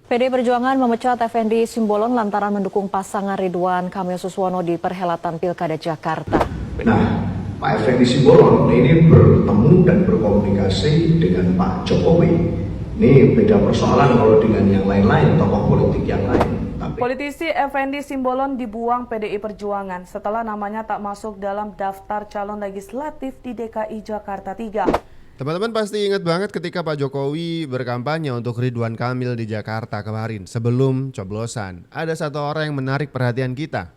PDI Perjuangan memecat Effendi Simbolon lantaran mendukung pasangan Ridwan Kamil Suswono di perhelatan Pilkada Jakarta. Nah, Pak Effendi Simbolon ini bertemu dan berkomunikasi dengan Pak Jokowi. Ini beda persoalan kalau dengan yang lain-lain, tokoh politik yang lain. Politisi Effendi Simbolon dibuang PDI Perjuangan setelah namanya tak masuk dalam daftar calon legislatif di DKI Jakarta 3. Teman-teman pasti ingat banget ketika Pak Jokowi berkampanye untuk Ridwan Kamil di Jakarta kemarin sebelum coblosan. Ada satu orang yang menarik perhatian kita.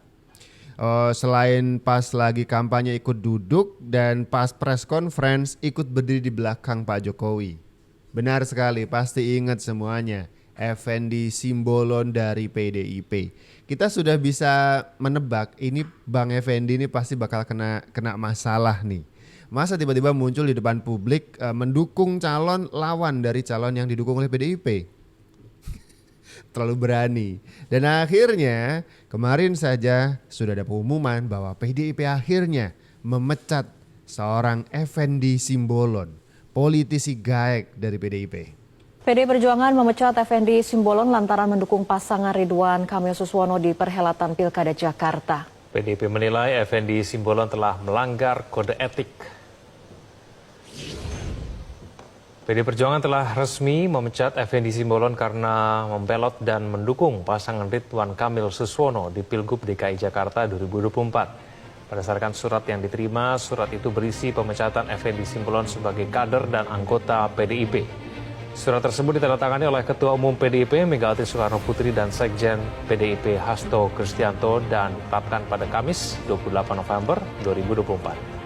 Selain pas lagi kampanye ikut duduk dan pas press conference ikut berdiri di belakang Pak Jokowi. Benar sekali, pasti ingat semuanya. Effendi Simbolon dari PDIP. Kita sudah bisa menebak ini Bang Effendi ini pasti bakal kena masalah nih. Masa tiba-tiba muncul di depan publik mendukung calon lawan dari calon yang didukung oleh PDIP. Terlalu berani. Dan akhirnya kemarin saja sudah ada pengumuman bahwa PDIP akhirnya memecat seorang Effendi Simbolon, politisi GAEK dari PDIP. PDI Perjuangan memecat Effendi Simbolon lantaran mendukung pasangan Ridwan Kamil Suswono di perhelatan Pilkada Jakarta. PDIP menilai Effendi Simbolon telah melanggar kode etik. PDI Perjuangan telah resmi memecat Effendi Simbolon karena membelot dan mendukung pasangan Ridwan Kamil Suswono di Pilgub DKI Jakarta 2024. Berdasarkan surat yang diterima, surat itu berisi pemecatan Effendi Simbolon sebagai kader dan anggota PDIP. Surat tersebut ditandatangani oleh Ketua Umum PDIP Megawati Soekarno Putri dan Sekjen PDIP Hasto Kristianto dan ditetapkan pada Kamis 28 November 2024.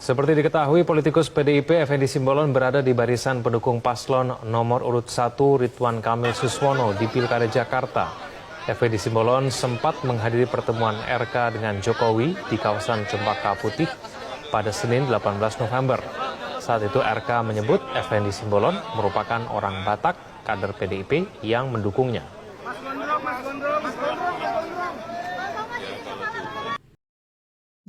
Seperti diketahui, politikus PDIP Effendi Simbolon berada di barisan pendukung paslon nomor urut 1 Ridwan Kamil Suswono di Pilkada Jakarta. Effendi Simbolon sempat menghadiri pertemuan RK dengan Jokowi di kawasan Cempaka Putih pada Senin 18 November. Saat itu RK menyebut Effendi Simbolon merupakan orang Batak, kader PDIP yang mendukungnya.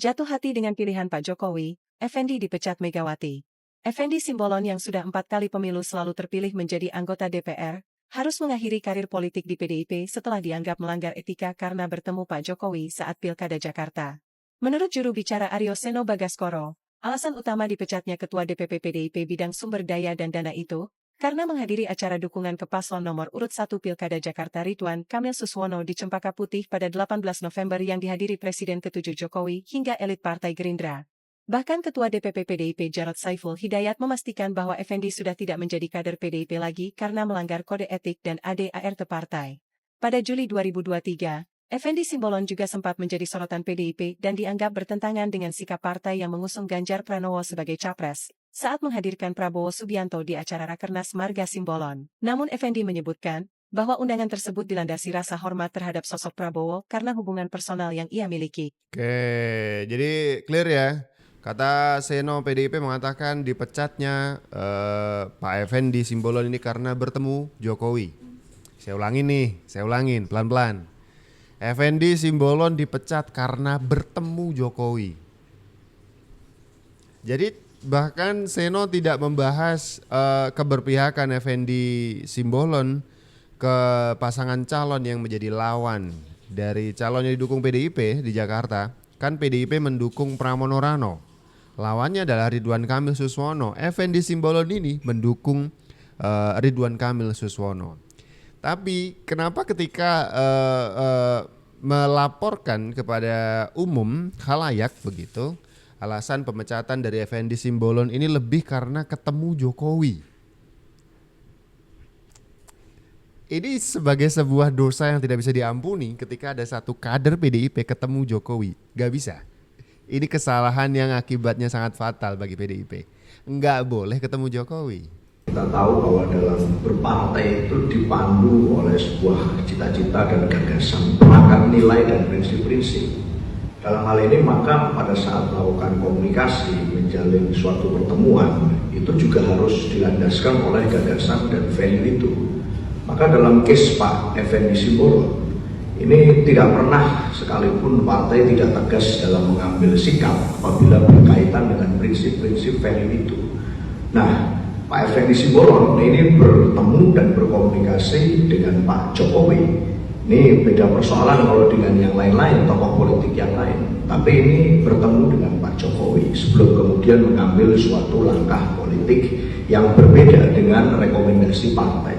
Jatuh hati dengan pilihan Pak Jokowi, Effendi dipecat Megawati. Effendi Simbolon yang sudah 4 kali pemilu selalu terpilih menjadi anggota DPR, harus mengakhiri karir politik di PDIP setelah dianggap melanggar etika karena bertemu Pak Jokowi saat Pilkada Jakarta. Menurut juru bicara Aryo Seno Bagaskoro, alasan utama dipecatnya Ketua DPP PDIP bidang sumber daya dan dana itu, karena menghadiri acara dukungan ke paslon nomor urut 1 Pilkada Jakarta Ridwan Kamil Suswono di Cempaka Putih pada 18 November yang dihadiri Presiden ke-7 Jokowi hingga elit Partai Gerindra. Bahkan Ketua DPP PDIP Jarod Saiful Hidayat memastikan bahwa Effendi sudah tidak menjadi kader PDIP lagi karena melanggar kode etik dan ADART partai. Pada Juli 2023, Effendi Simbolon juga sempat menjadi sorotan PDIP dan dianggap bertentangan dengan sikap partai yang mengusung Ganjar Pranowo sebagai capres saat menghadirkan Prabowo Subianto di acara Rakernas Marga Simbolon. Namun Effendi menyebutkan bahwa undangan tersebut dilandasi rasa hormat terhadap sosok Prabowo karena hubungan personal yang ia miliki. Oke, jadi clear ya. Kata Seno PDIP mengatakan dipecatnya Pak Effendi Simbolon ini karena bertemu Jokowi. Saya ulangin pelan-pelan. Effendi Simbolon dipecat karena bertemu Jokowi. Jadi bahkan Seno tidak membahas keberpihakan Effendi Simbolon ke pasangan calon yang menjadi lawan dari calon yang didukung PDIP di Jakarta. Kan PDIP mendukung Pramono Rano. Lawannya adalah Ridwan Kamil Suswono. Effendi Simbolon ini mendukung Ridwan Kamil Suswono. Tapi kenapa ketika melaporkan kepada umum khalayak begitu, alasan pemecatan dari Effendi Simbolon ini lebih karena ketemu Jokowi. Ini sebagai sebuah dosa yang tidak bisa diampuni ketika ada satu kader PDIP ketemu Jokowi. Gak bisa. Ini kesalahan yang akibatnya sangat fatal bagi PDIP. Nggak boleh ketemu Jokowi. Kita tahu bahwa dalam berpartai itu dipandu oleh sebuah cita-cita dan gagasan, perangkat nilai dan prinsip-prinsip. Dalam hal ini maka pada saat melakukan komunikasi, menjalin suatu pertemuan, itu juga harus dilandaskan oleh gagasan dan value itu. Maka dalam case Pak Effendi Simbolon, ini tidak pernah sekalipun partai tidak tegas dalam mengambil sikap apabila berkaitan dengan prinsip-prinsip value itu. Nah, Pak Effendi Simbolon ini bertemu dan berkomunikasi dengan Pak Jokowi. Ini beda persoalan kalau dengan yang lain-lain, tokoh politik yang lain. Tapi ini bertemu dengan Pak Jokowi sebelum kemudian mengambil suatu langkah politik yang berbeda dengan rekomendasi partai.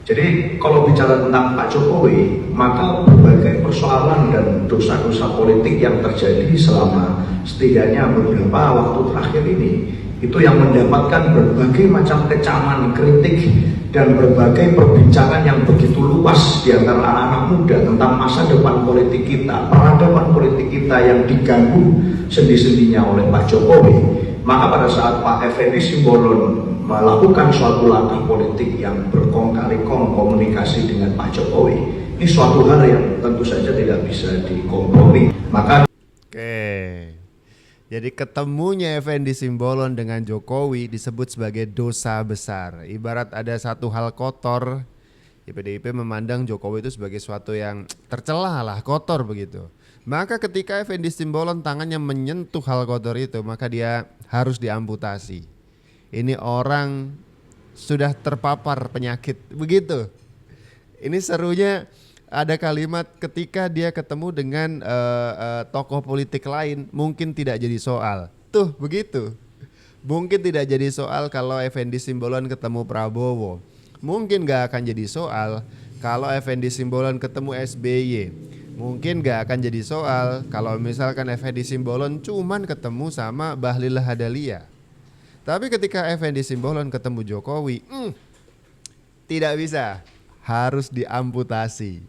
Jadi kalau bicara tentang Pak Jokowi, maka berbagai persoalan dan dosa-dosa politik yang terjadi selama setidaknya beberapa waktu terakhir ini, itu yang mendapatkan berbagai macam kecaman, kritik, dan berbagai perbincangan yang begitu luas di antara anak-anak muda tentang masa depan politik kita, peradaban politik kita yang diganggu sendi-sendinya oleh Pak Jokowi. Maka pada saat Pak Effendi Simbolon melakukan suatu langkah politik yang berkong kali kong komunikasi dengan Pak Jokowi, ini suatu hal yang tentu saja tidak bisa dikompromi. Maka jadi ketemunya Effendi Simbolon dengan Jokowi disebut sebagai dosa besar. Ibarat ada satu hal kotor, PDIP memandang Jokowi itu sebagai suatu yang tercela lah, kotor begitu. Maka ketika Effendi Simbolon tangannya menyentuh hal kotor itu, maka dia harus diamputasi. Ini orang sudah terpapar penyakit, begitu. Ini serunya ada kalimat ketika dia ketemu dengan tokoh politik lain, mungkin tidak jadi soal. Tuh begitu. Mungkin tidak jadi soal kalau Effendi Simbolon ketemu Prabowo. Mungkin gak akan jadi soal kalau Effendi Simbolon ketemu SBY. Mungkin gak akan jadi soal kalau misalkan Effendi Simbolon cuman ketemu sama Bahlil Lahadalia. Tapi ketika Effendi Simbolon ketemu Jokowi, tidak bisa, harus diamputasi.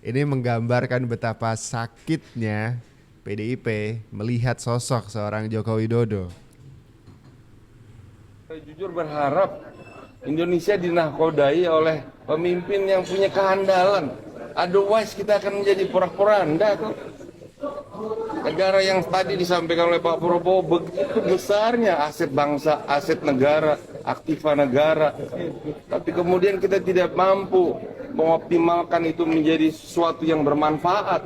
Ini menggambarkan betapa sakitnya PDIP melihat sosok seorang Joko Widodo. Saya jujur berharap Indonesia dinahkodai oleh pemimpin yang punya kehandalan. Otherwise kita akan menjadi porak-poranda kok. Negara yang tadi disampaikan oleh Pak Prabowo begitu besarnya aset bangsa, aset negara, aktiva negara. Tapi kemudian kita tidak mampu mengoptimalkan itu menjadi sesuatu yang bermanfaat.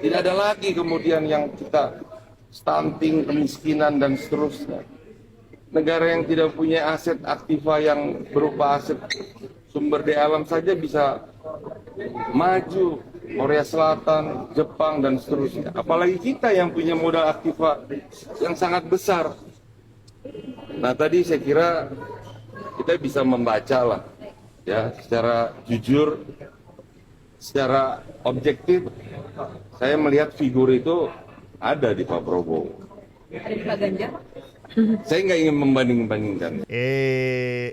Tidak ada lagi kemudian yang kita stunting, kemiskinan dan seterusnya. Negara yang tidak punya aset aktiva yang berupa aset sumber daya alam saja bisa maju. Korea Selatan, Jepang dan seterusnya. Apalagi kita yang punya modal aktiva yang sangat besar. Nah tadi saya kira kita bisa membaca lah, ya secara jujur, secara objektif. Saya melihat figur itu ada di Pak Prabowo. Ada di Pak Ganjar? Saya nggak ingin membanding-bandingkan.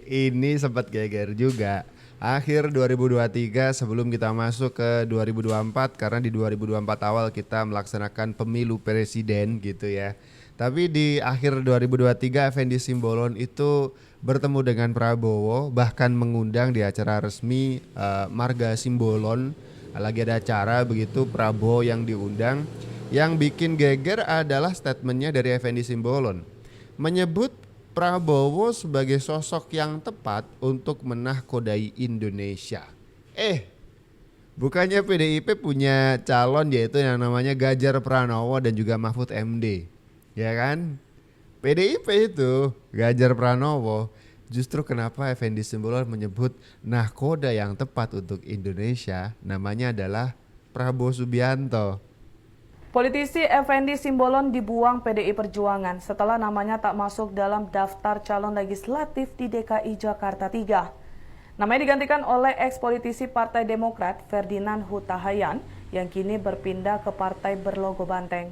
Ini sempat geger juga. Akhir 2023 sebelum kita masuk ke 2024, karena di 2024 awal kita melaksanakan pemilu presiden gitu ya. Tapi di akhir 2023 Effendi Simbolon itu bertemu dengan Prabowo, bahkan mengundang di acara resmi Marga Simbolon. Lagi ada acara begitu, Prabowo yang diundang. Yang bikin geger adalah statementnya dari Effendi Simbolon, menyebut Prabowo sebagai sosok yang tepat untuk menahkodai Indonesia. Bukannya PDIP punya calon yaitu yang namanya Ganjar Pranowo dan juga Mahfud MD, ya kan? PDIP itu Ganjar Pranowo. Justru kenapa Effendi Simbolon menyebut nahkoda yang tepat untuk Indonesia namanya adalah Prabowo Subianto. Politisi Effendi Simbolon dibuang PDI Perjuangan setelah namanya tak masuk dalam daftar calon legislatif di DKI Jakarta 3. Namanya digantikan oleh eks-politisi Partai Demokrat Ferdinand Huta Hayan yang kini berpindah ke partai berlogo banteng.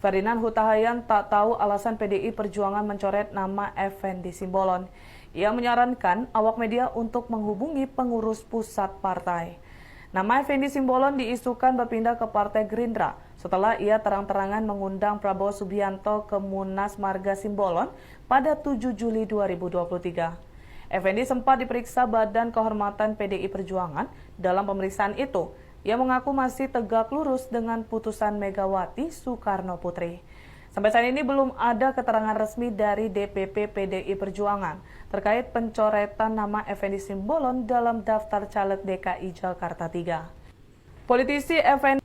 Ferdinand Huta Hayan tak tahu alasan PDI Perjuangan mencoret nama Effendi Simbolon. Ia menyarankan awak media untuk menghubungi pengurus pusat partai. Nama Effendi Simbolon diisukan berpindah ke Partai Gerindra setelah ia terang-terangan mengundang Prabowo Subianto ke Munas Marga Simbolon pada 7 Juli 2023. Effendi sempat diperiksa Badan Kehormatan PDI Perjuangan. Dalam pemeriksaan itu, ia mengaku masih tegak lurus dengan putusan Megawati Soekarno Putri. Sampai saat ini belum ada keterangan resmi dari DPP PDI Perjuangan terkait pencoretan nama Effendi Simbolon dalam daftar caleg DKI Jakarta 3. Politisi Effendi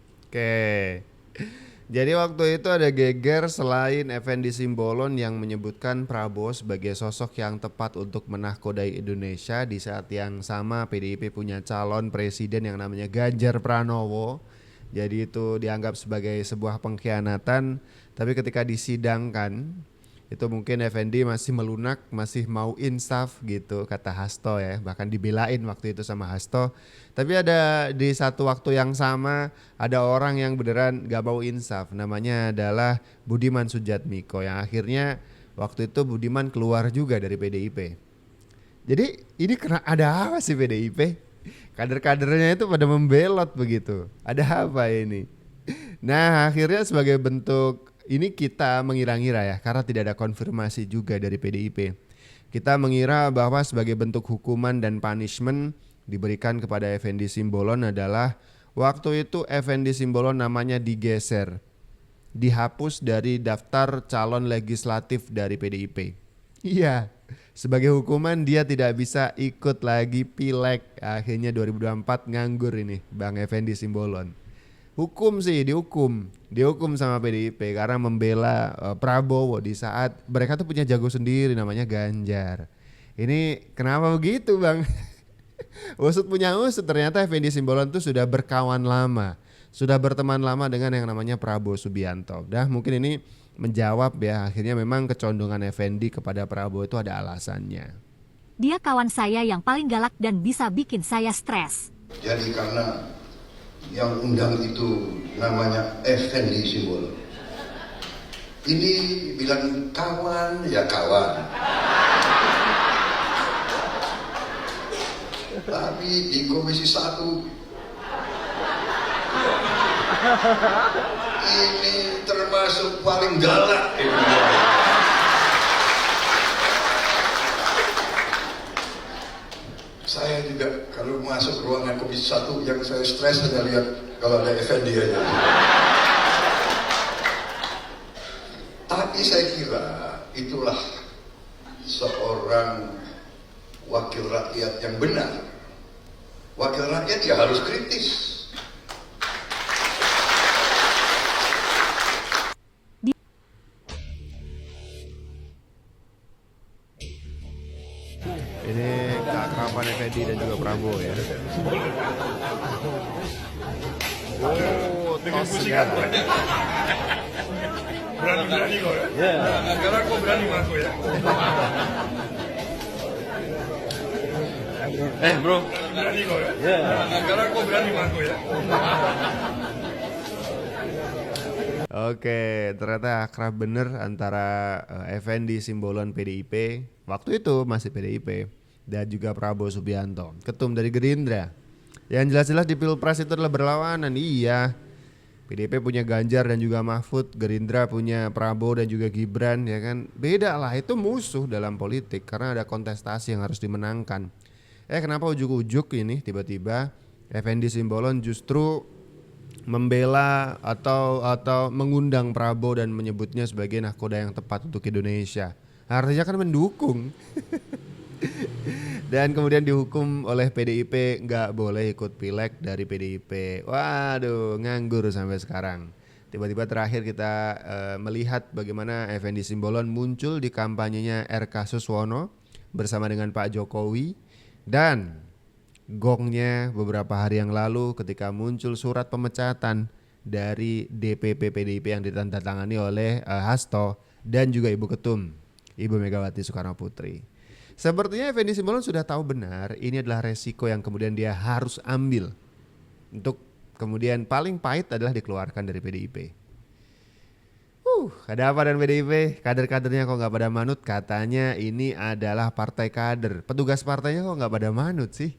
Jadi waktu itu ada geger selain Effendi Simbolon yang menyebutkan Prabowo sebagai sosok yang tepat untuk menahkodai Indonesia di saat yang sama PDIP punya calon presiden yang namanya Ganjar Pranowo. Jadi itu dianggap sebagai sebuah pengkhianatan, tapi ketika disidangkan itu mungkin Effendi masih melunak, masih mau insaf gitu kata Hasto ya, bahkan dibelain waktu itu sama Hasto. Tapi ada di satu waktu yang sama ada orang yang beneran gak mau insaf, namanya adalah Budiman Sujatmiko yang akhirnya waktu itu Budiman keluar juga dari PDIP. Jadi ini kena ada apa sih PDIP? Kader-kadernya itu pada membelot begitu. Ada apa ini? Nah akhirnya sebagai bentuk ini kita mengira-ngira ya, karena tidak ada konfirmasi juga dari PDIP. Kita mengira bahwa sebagai bentuk hukuman dan punishment diberikan kepada Effendi Simbolon adalah waktu itu Effendi Simbolon namanya digeser, dihapus dari daftar calon legislatif dari PDIP. Iya, sebagai hukuman dia tidak bisa ikut lagi pileg. Akhirnya 2024 nganggur ini Bang Effendi Simbolon. Hukum sih, dihukum sama PDIP karena membela Prabowo di saat mereka tuh punya jago sendiri namanya Ganjar. Ini kenapa begitu Bang? Usut punya usut, ternyata Effendi Simbolon tuh sudah berkawan lama, sudah berteman lama dengan yang namanya Prabowo Subianto. Dah mungkin ini menjawab ya, akhirnya memang kecondongan Effendi kepada Prabowo itu ada alasannya. Dia kawan saya yang paling galak dan bisa bikin saya stres. Jadi karena yang undang itu namanya Effendi Simbolon. Ini bilang kawan ya kawan. Tapi di Komisi 1 ini termasuk paling galak. Saya juga kalau masuk ruangan Komisi 1 yang saya stres hanya lihat kalau ada Effendi aja. Tapi saya kira itulah seorang wakil rakyat yang benar. Wakil rakyat ya harus kritis. Ini keakraban Effendi dan juga Prabowo ya. Oh, tos segar. Berani kok ya? Karena kok berani masuk ya? Bro. Berani kok ya? Karena kok berani masuk ya? Oke, ternyata akrab bener antara Effendi Simbolon PDIP, waktu itu masih PDIP, dan juga Prabowo Subianto, ketum dari Gerindra. Yang jelas-jelas di Pilpres itu adalah berlawanan, iya. PDIP punya Ganjar dan juga Mahfud, Gerindra punya Prabowo dan juga Gibran, ya kan. Beda lah, itu musuh dalam politik karena ada kontestasi yang harus dimenangkan. Kenapa ujuk-ujuk ini tiba-tiba Effendi Simbolon justru membela atau mengundang Prabowo dan menyebutnya sebagai nahkoda yang tepat untuk Indonesia. Artinya kan mendukung. Dan kemudian dihukum oleh PDIP, nggak boleh ikut pileg dari PDIP. Waduh, nganggur sampai sekarang. Tiba-tiba terakhir kita melihat bagaimana Effendi Simbolon muncul di kampanyenya RK Suswono bersama dengan Pak Jokowi. Dan gongnya beberapa hari yang lalu ketika muncul surat pemecatan dari DPP PDIP yang ditandatangani oleh Hasto dan juga Ibu Ketum, Ibu Megawati Soekarno Putri. Sepertinya Effendi Simbolon sudah tahu benar ini adalah resiko yang kemudian dia harus ambil untuk kemudian paling pahit adalah dikeluarkan dari PDIP. Ada apa dengan PDIP? Kader-kadernya kok nggak pada manut? Katanya ini adalah partai kader. Petugas partainya kok nggak pada manut sih?